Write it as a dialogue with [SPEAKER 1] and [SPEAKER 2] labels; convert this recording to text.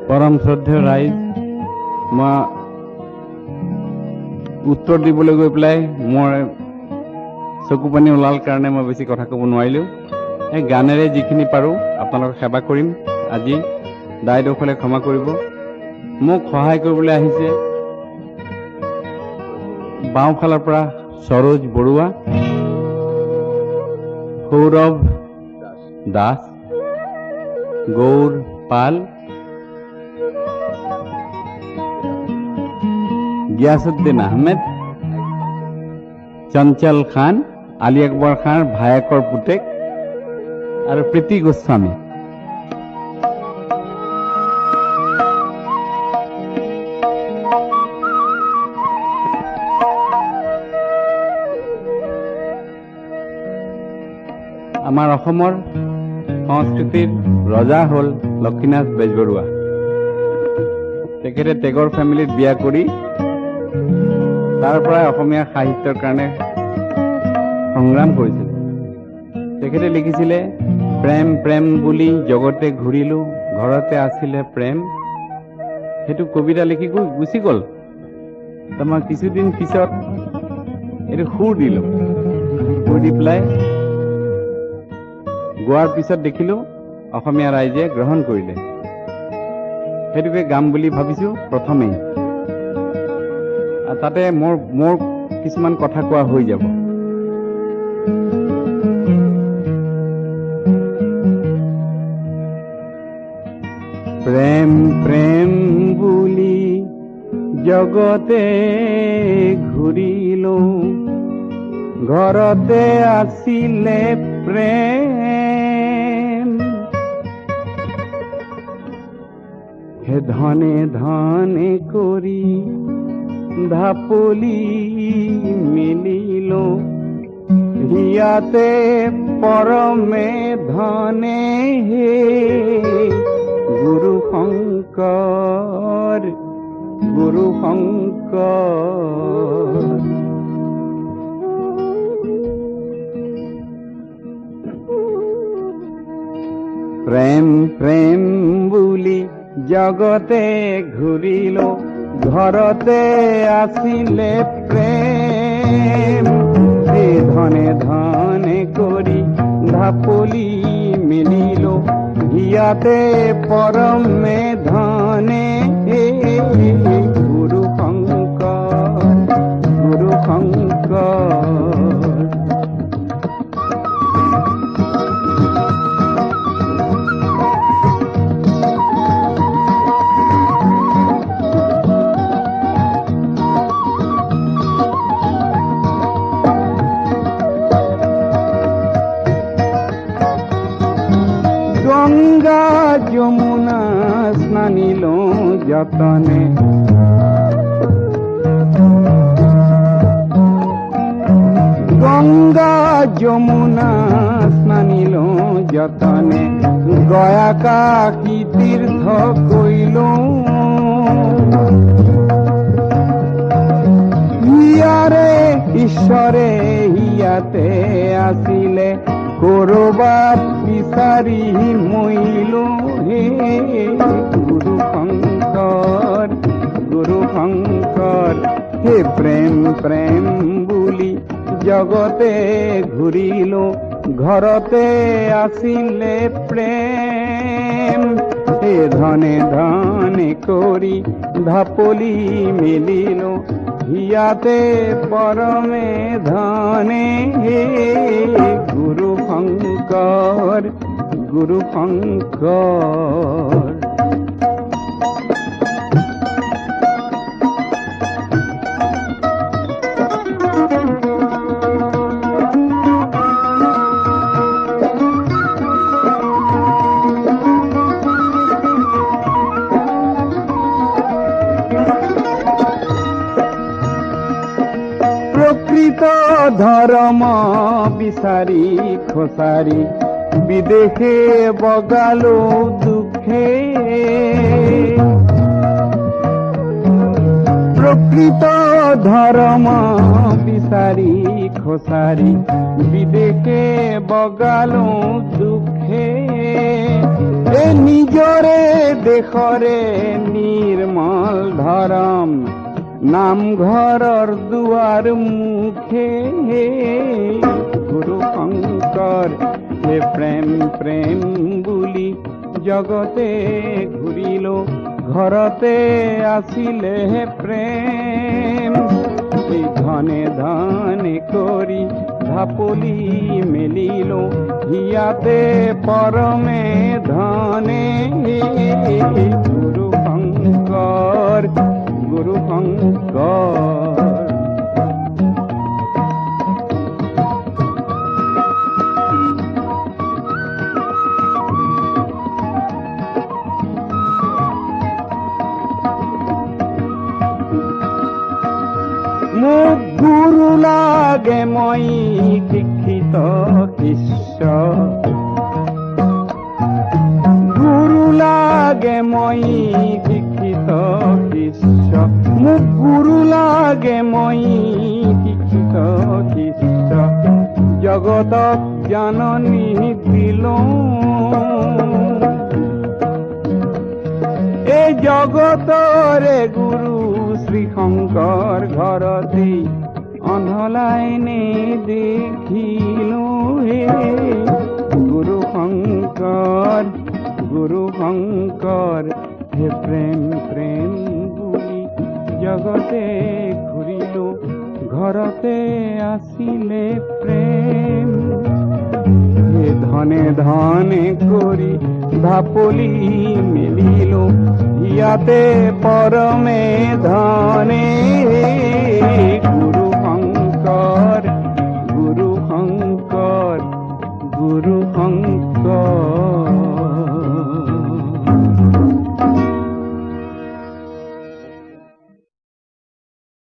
[SPEAKER 1] परम श्रद्धेय राइज मैं उत्तर दिबले गई पेलाय मोर चकु पानी ओलाल कारण मैं बेसि कथा कब नारिलो गानेरे जिखिनि पारो आपनालोक सेवा करिम আজি दायदखले क्षमा करिब मोक सहाय करिबले आहिसे बाওঁफाলৰ পৰা सरोज बरुआ सौरभ दास गौर पाल गियासुद्दीन आहमेद चंचल खान आली अकबर खान भायकर पुतेक और प्रीति गोस्वामी आमार अहोमर संस्कृतिर रजा हल लक्ष्मीनाथ बेजबरुआ तेखेते टेगर फैमिलीत बिया करी तार पराय अসমীয়া साहित्यर कारणे संग्राम करिছিলে तेखेते लिखिছিলে प्रेम प्रेम बुली जगते घुरिलो घरते आছিলে प्रेम हेतु कविता लिखि गुसि गल तमा किछुदिन पिছত एतु सुर दिलो सुर दि पेलाय गोৱাৰ পিছত দেখিলো অসমীয়া ৰাইজে গ্ৰহণ কৰিলে হেতুকে গাম বুলি ভাবিছো প্ৰথমেই তাতে মোৰ কিছুমান কথা কোৱা হৈ যাব প্রেম প্রেম বুলি জগতে ঘুরিলো ঘরতে আসিলে প্রেম হে ধনে ধনে করি ধাপলি মিলিলো হিয়াতে পরমে ধনে হে গুরু শঙ্কর গুরু শঙ্কর প্রেম প্রেম বুলি জগতে ঘুরিলো ঘরতে আসিলে প্রেম হে ধনে ধনে করি ধাপলি মিলিলো হিয়াতে পরমে ধনে হে গুরু শঙ্কর গুরু শঙ্কর गंगा যমুনা স্নানিলো যতনে গঙ্গা যমুনা স্নানিলো যতনে গয়া কাশী তীর্থ কইলো হিয়ারে ঈশ্বরে হিয়াতে আসিলে করবাত বিচারি মইলো হে গুরু শঙ্কর হে প্রেম প্রেম বুলি জগতে ঘুরিলো ঘরতে আসিলে প্রেম হে ধনে ধনে করি ধাপলি মিলিলো হিয়াতে পরমে ধনে হে গুরু শঙ্কর গুরু শঙ্কর ধৰ্ম বিচাৰি খোচাৰি বিদেশে বগালো দুখে প্ৰকৃত ধৰ্ম বিচাৰি খোচাৰি বিদেশে বগালো দুখে নিজৰে দেশৰে নিৰ্মল ধৰম নামঘৰৰ দুৱাৰ মুখে গুৰু শংকৰ হে প্ৰেম প্ৰেম বুলি জগতে ঘূৰিলো ঘৰতে আছিলে প্ৰেম ধনে ধনে কৰি ঢাপলি মেলিলো হিয়াতে পৰমে ধনে গুৰু শংকৰ গুৰু শংকৰ মোক গুৰু লাগে মই শিক্ষিত শিষ্য গুৰু লাগে মই শিক্ষিত শিষ্য মোক গুৰু লাগে মই শিক্ষিত শিষ্য জগতক জাননী দিলো এই জগতৰে গুৰু শ্ৰী শংকৰ ঘৰতে অন্ধলাই দেখিলো হে গুৰু শংকৰ হে প্ৰেম প্ৰেম বুলি জগতে ঘূৰিলো ঘৰতে আছিলে প্ৰেম হে ধনে ধনে কৰি ঢাপলি মেলিলো ইয়াতে পৰমে ধনে গুৰু শংকৰ গুৰু